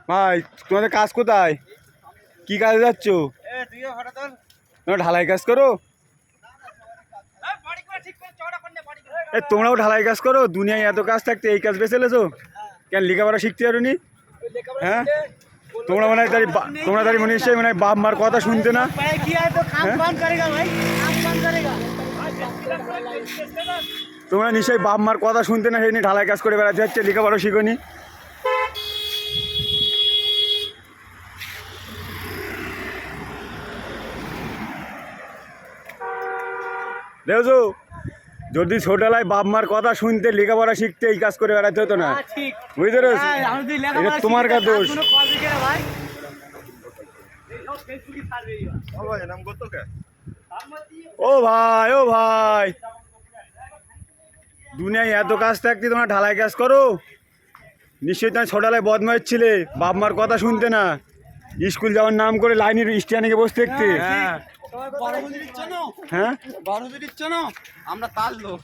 ভাই তোমাদের কাজ কোথায়? কি কাজে যাচ্ছ? তোমরা ঢালাই কাজ করো? তোমরাও ঢালাই কাজ করো? দুনিয়ায় এত কাজ থাকতে এই কাজ বেছে লেছো কেন? লেখাপড়া শিখতে পারোনি? হ্যাঁ, তোমরা মনে হয় তোমরা তারি মনে নিশ্চয়ই মনে হয় বাপ মার কথা শুনতে না। তোমরা নিশ্চয়ই বাপ মার কথা শুনতে না, সেই নিয়ে ঢালাই কাজ করে বেড়াতে হচ্ছে, লেখাপড়া শিখোনি। দেখছো, যদি ছোটবেলায় বাপ মার কথা শুনতে লেখাপড়া শিখতে এই কাজ করে বেড়াতে হতো না, বুঝতে পেরেছো? এটা তোমার কাজ দোষ। ও ভাই, ও ভাই, দুনিয়ায় এত কাজ থাকতে তোমরা ঢালাই কাজ করো? নিশ্চয়ই তুমি ছোটবেলায় বদমাইশ ছিলে, বাপ মার কথা শুনতে না, স্কুল যাওয়ার নাম করে লাইনের স্ট্যান্ডে গিয়ে বসে থাকতে। হ্যাঁ, হ্যাঁ, আমরা তার লোক।